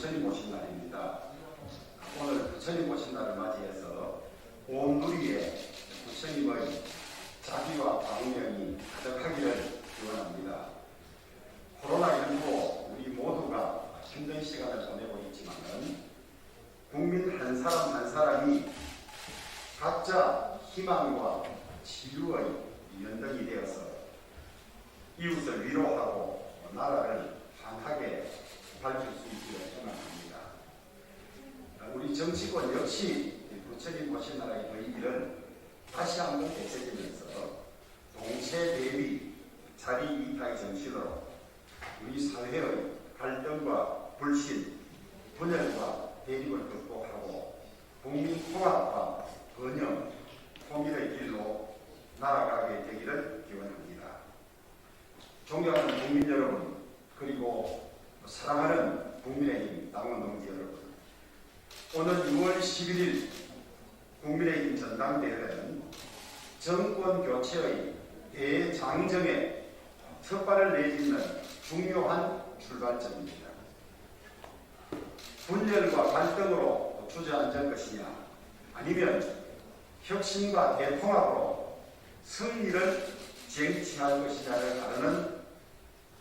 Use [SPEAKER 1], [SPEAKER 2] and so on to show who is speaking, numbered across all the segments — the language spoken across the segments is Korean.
[SPEAKER 1] 부처님 오신 날입니다. 오늘 부처님 오신 날을 맞이해서 온 누리에 부처님의 자비와 광명이 가득하기를 기원합니다. 코로나19 우리 모두가 힘든 시간을 보내고 있지만은 국민 한 사람 한 사람이 각자 희망과 치유의 연등이 되어서 이웃을 위로하고 나라를 환하게 밝힐 수 있기를 희망합니다. 우리 정치권 역시 부처님 오신 나라의 의미를 다시 한번 되새기면서 동체 대비 자리 이탈의 정신으로 우리 사회의 갈등과 불신, 분열과 대립을 극복하고 국민 통합과 번영, 통일의 길로 나아가게 되기를 기원합니다. 존경하는 국민 여러분, 그리고 사랑하는 국민의힘 당원 동지 여러분, 오늘 6월 11일 국민의힘 전당대회는 정권 교체의 대장정에 첫 발을 내딛는 중요한 출발점입니다. 분열과 갈등으로 주저앉을 것이냐, 아니면 혁신과 대통합으로 승리를 쟁취할 것이냐를 가르는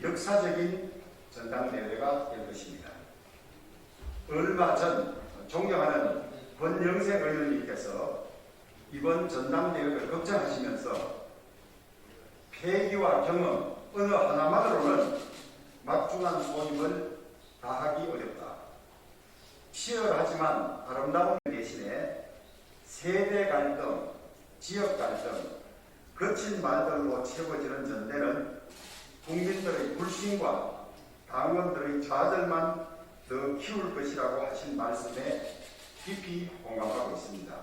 [SPEAKER 1] 역사적인 전당대회가 될 것입니다. 얼마 전 존경하는 권영세 의원님께서 이번 전당대회를 걱정하시면서 폐기와 경험 어느 하나만으로는 막중한 소임을 다하기 어렵다. 치열하지만 아름다운 대신에 세대 갈등, 지역 갈등, 거친 말들로 채워지는 전대는 국민들의 불신과 당원들의 좌절만 더 키울 것이라고 하신 말씀에 깊이 공감하고 있습니다.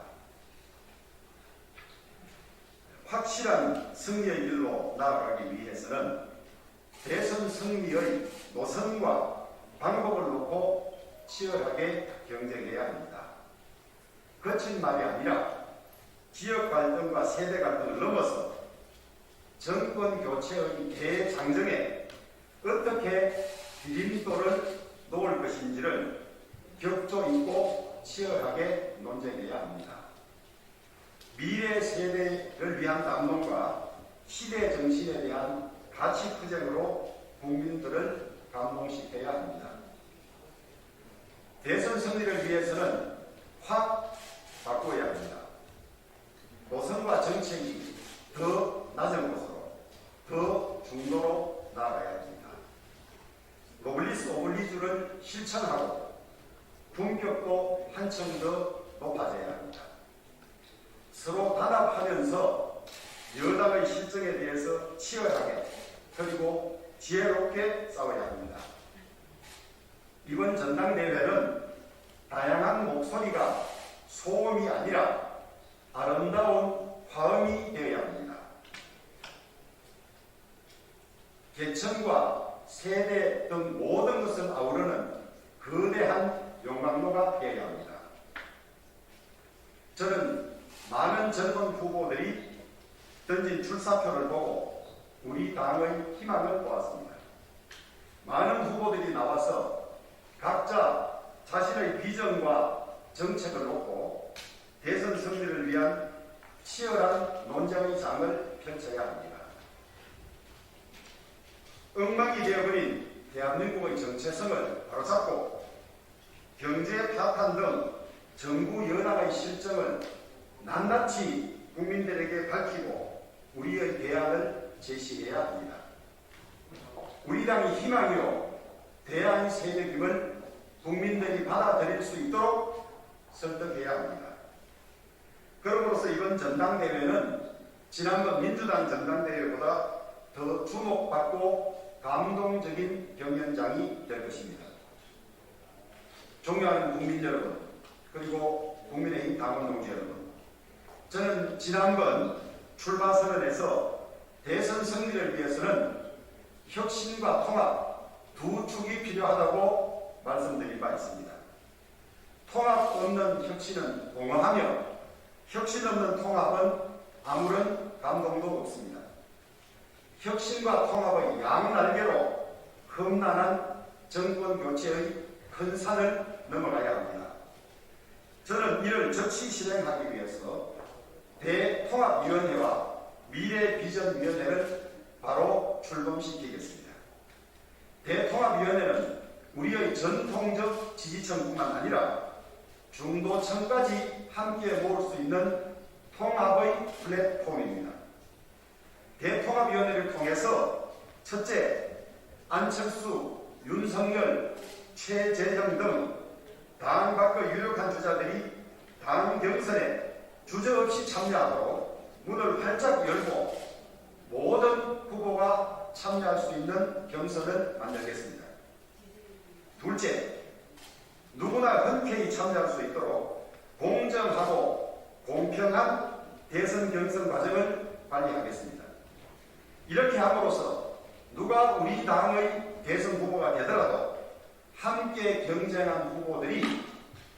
[SPEAKER 1] 확실한 승리의 길로 나아가기 위해서는 대선 승리의 노선과 방법을 놓고 치열하게 경쟁해야 합니다. 거친 말이 아니라 지역 갈등과 세대 갈등을 넘어서 정권 교체의 대장정에 어떻게 디딤돌을 놓을 것인지를 격조 있고 치열하게 논쟁해야 합니다. 미래 세대를 위한 담론과 시대 정신에 대한 가치 투쟁으로 국민들을 감동시켜야 합니다. 대선 승리를 위해서는 확 바꿔야 합니다. 노선과 정책이 더 낮은 곳으로, 더 중도로 나아가야 합니다. 노블리스 오블리주를 실천하고 품격도 한층 더 높아져야 합니다. 서로 단합하면서 여당의 실정에 대해서 치열하게 그리고 지혜롭게 싸워야 합니다. 이번 전당대회는 다양한 목소리가 소음이 아니라 아름다운 화음이 되어야 합니다. 계층과 세대 등 모든 것을 아우르는 거대한 용광로가 되어야 합니다. 저는 많은 젊은 후보들이 던진 출사표를 보고 우리 당의 희망을 보았습니다. 많은 후보들이 나와서 각자 자신의 비전과 정책을 놓고 대선 승리를 위한 치열한 논쟁의 장을 펼쳐야 합니다. 엉망이 되어버린 대한민국의 정체성을 바로잡고 경제 파탄 등 정부 여당의 실정을 낱낱이 국민들에게 밝히고 우리의 대안을 제시해야 합니다. 우리 당이 희망이요 대안 세력임을 국민들이 받아들일 수 있도록 설득해야 합니다. 그럼으로써 이번 전당대회는 지난번 민주당 전당대회보다 더 주목받고 감동적인 경연장이 될 것입니다. 존경하는 국민 여러분, 그리고 국민의힘 당원 동지 여러분, 저는 지난번 출마 선언에서 대선 승리를 위해서는 혁신과 통합 두 축이 필요하다고 말씀드린 바 있습니다. 통합 없는 혁신은 공허하며 혁신 없는 통합은 아무런 감동도 없습니다. 혁신과 통합의 양날개로 험난한 정권 교체의 큰 산을 넘어가야 합니다. 저는 이를 적시 실행하기 위해서 대통합위원회와 미래비전위원회를 바로 출범시키겠습니다. 대통합위원회는 우리의 전통적 지지층뿐만 아니라 중도층까지 함께 모을 수 있는 통합의 플랫폼입니다. 대통합위원회를 통해서 첫째, 안철수, 윤석열, 최재형 등 당 밖의 유력한 주자들이 당 경선에 주저없이 참여하도록 문을 활짝 열고 모든 후보가 참여할 수 있는 경선을 만들겠습니다. 둘째, 누구나 흔쾌히 참여할 수 있도록 공정하고 공평한 대선 경선 과정을 관리하겠습니다. 이렇게 함으로써 누가 우리 당의 대선 후보가 되더라도 함께 경쟁한 후보들이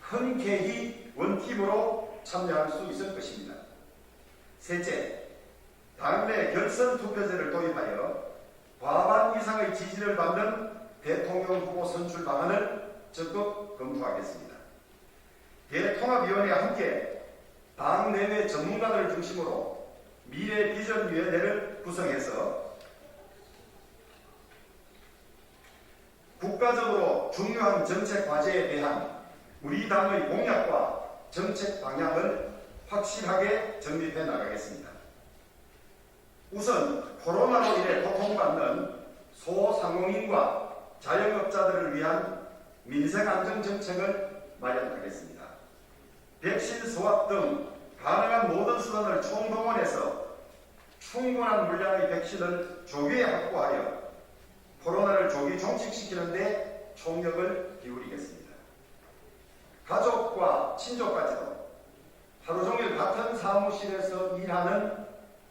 [SPEAKER 1] 흔쾌히 원팀으로 참여할 수 있을 것입니다. 셋째, 당내 결선 투표제를 도입하여 과반 이상의 지지를 받는 대통령 후보 선출 방안을 적극 검토하겠습니다. 대통합위원회와 함께 당 내외 전문가들을 중심으로 미래비전위원회를 구성해서 국가적으로 중요한 정책 과제에 대한 우리 당의 공약과 정책 방향을 확실하게 정립해 나가겠습니다. 우선 코로나로 인해 고통받는 소상공인과 자영업자들을 위한 민생안정정책을 마련하겠습니다. 백신 수확 등 가능한 모든 수단을 총동원해서 충분한 물량의 백신을 조기에 확보하여 코로나를 조기 종식시키는 데 총력을 기울이겠습니다. 가족과 친족까지도 하루 종일 같은 사무실에서 일하는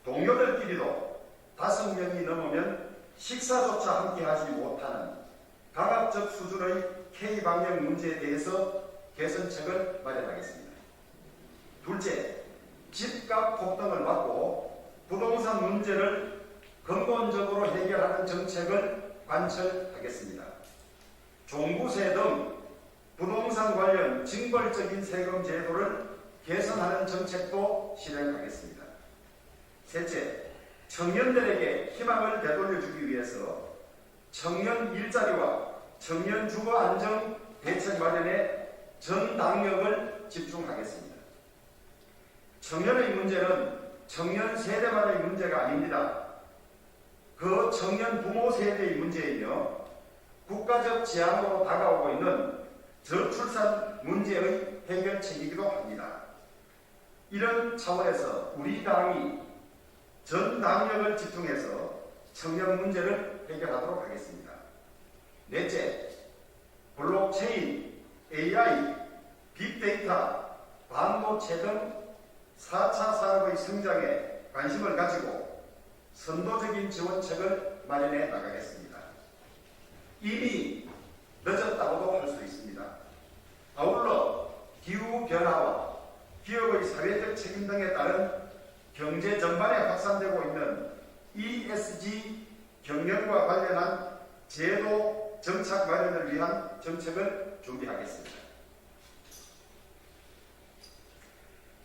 [SPEAKER 1] 동료들끼리도 5명이 넘으면 식사조차 함께 하지 못하는 강압적 수준의 K방역 문제에 대해서 개선책을 마련하겠습니다. 둘째, 집값 폭등을 막고 부동산 문제를 근본적으로 해결하는 정책을 관철하겠습니다. 종부세 등 부동산 관련 징벌적인 세금 제도를 개선하는 정책도 실행하겠습니다. 셋째, 청년들에게 희망을 되돌려주기 위해서 청년 일자리와 청년 주거 안정 대책 마련에 전 당력을 집중하겠습니다. 청년의 문제는 청년 세대만의 문제가 아닙니다. 그 청년 부모 세대의 문제이며 국가적 재앙으로 다가오고 있는 저출산 문제의 해결책이기도 합니다. 이런 차원에서 우리 당이 전 당력을 집중해서 청년 문제를 해결하도록 하겠습니다. 넷째, 블록체인, AI, 빅데이터, 반도체 등 4차 산업의 성장에 관심을 가지고 선도적인 지원책을 마련해 나가겠습니다. 이미 늦었다고도 할 수 있습니다. 아울러 기후변화와 기업의 사회적 책임 등에 따른 경제 전반에 확산되고 있는 ESG 경영과 관련한 제도 정착 마련을 위한 정책을 준비하겠습니다.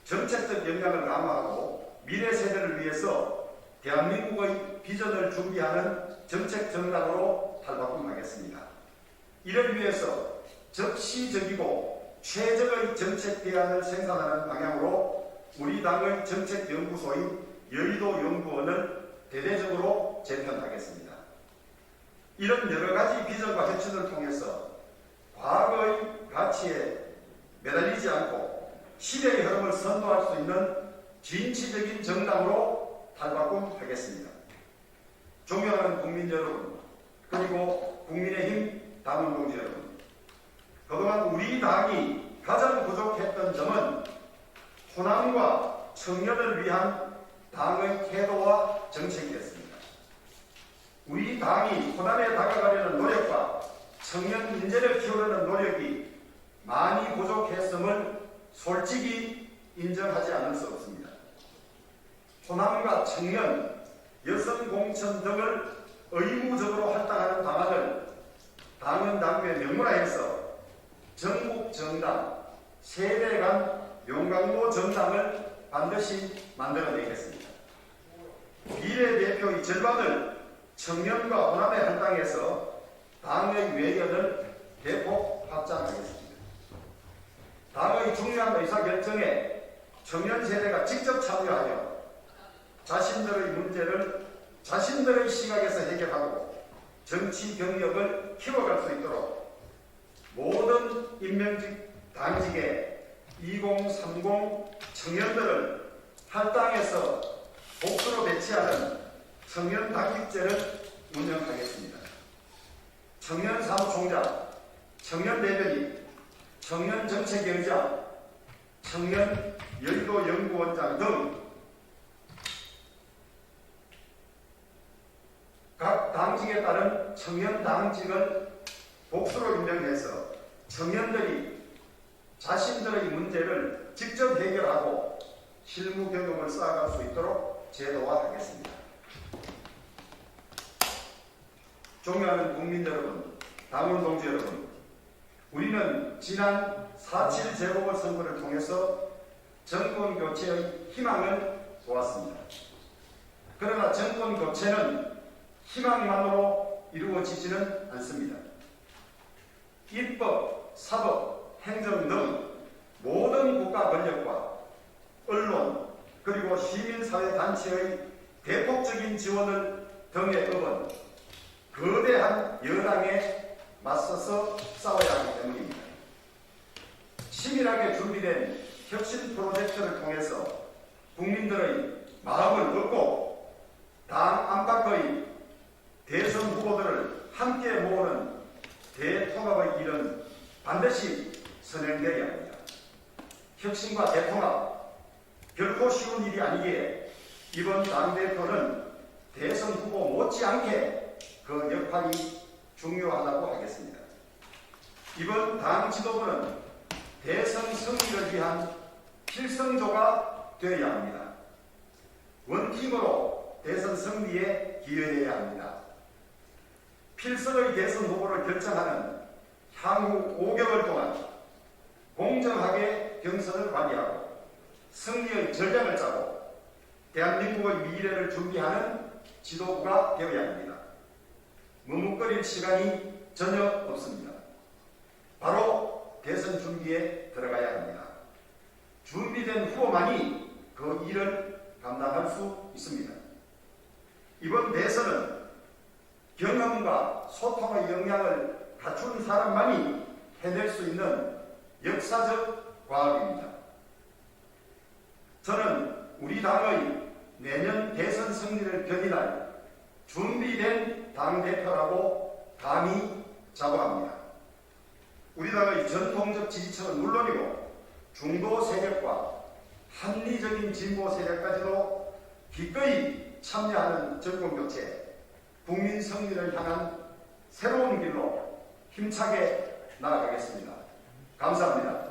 [SPEAKER 1] 정책적 역량을 강화하고 미래 세대를 위해서 대한민국의 비전을 준비하는 정책 전략으로 탈바꿈하겠습니다. 이를 위해서 적시적이고 최적의 정책 대안을 생산하는 방향으로 우리 당의 정책연구소인 여의도연구원을 대대적으로 재편하겠습니다. 이런 여러 가지 비전과 혁신을 통해서 과거의 가치에 매달리지 않고 시대의 흐름을 선도할 수 있는 진취적인 정당으로 탈바꿈하겠습니다. 존경하는 국민 여러분, 그리고 국민의힘 당원동지 여러분, 그동안 우리 당이 가장 부족했던 점은 호남과 청년을 위한 당의 태도와 정책이었습니다. 우리 당이 호남에 다가가려는 노력과 청년 인재를 키우려는 노력이 많이 부족했음을 솔직히 인정하지 않을 수 없습니다. 호남과 청년, 여성 공천 등을 의무적으로 할당하는 방안을 당헌 당규에 명문화해서 전국 정당 세대 간 용광로 정당을 반드시 만들어내겠습니다. 비례대표의 절반을 청년과 호남의 할당해서 당의 외연을 대폭 확장하겠습니다. 당의 중요한 의사결정에 청년 세대가 직접 참여하여 자신들의 문제를 자신들의 시각에서 해결하고 정치 경력을 키워갈 수 있도록 모든 임명직 당직에 2030 청년들을 할당해서 복수로 배치하는 청년 당직제를 운영하겠습니다. 청년 사무총장, 청년 대변인, 청년 정책위원장, 청년 여의도 연구원장 등 각 당직에 따른 청년 당직을 복수로 임명해서 청년들이 자신들의 문제를 직접 해결하고 실무 경험을 쌓아갈 수 있도록 제도화하겠습니다. 존경하는 국민 여러분, 당원 동지 여러분, 우리는 지난 4.7 재보궐선거를 통해서 정권 교체의 희망을 보았습니다. 그러나 정권 교체는 희망만으로 이루어지지는 않습니다. 입법, 사법, 행정 등 모든 국가 권력과 언론 그리고 시민사회단체의 대폭적인 지원을 등에 업은 거대한 여당에 맞서서 싸워야 하기 때문입니다. 치밀하게 준비된 혁신 프로젝트를 통해서 국민들의 마음을 얻고 당 안팎의 대선 후보들을 함께 모으는 대통합의 일은 반드시 선행되어야 합니다. 혁신과 대통합, 결코 쉬운 일이 아니기에 이번 당대표는 대선 후보 못지않게 그 역할이 중요하다고 하겠습니다. 이번 당 지도부는 대선 승리를 위한 필승조가 되어야 합니다. 원팀으로 대선 승리에 기여해야 합니다. 필승의 대선 후보를 결정하는 향후 5개월 동안 공정하게 경선을 관리하고 승리의 전략을 짜고 대한민국의 미래를 준비하는 지도부가 되어야 합니다. 머뭇거릴 시간이 전혀 없습니다. 바로 대선 준비에 들어가야 합니다. 준비된 후보만이 그 일을 감당할 수 있습니다. 이번 대선은 경험과 소통의 역량을 갖춘 사람만이 해낼 수 있는 역사적 과업입니다. 저는 우리 당의 내년 대선 승리를 견인할 준비된 당대표라고 감히 자부합니다. 우리 당의 전통적 지지층은 물론이고 중도 세력과 합리적인 진보 세력까지도 기꺼이 참여하는 정권교체, 국민 승리를 향한 새로운 길로 힘차게 나아가겠습니다. 감사합니다.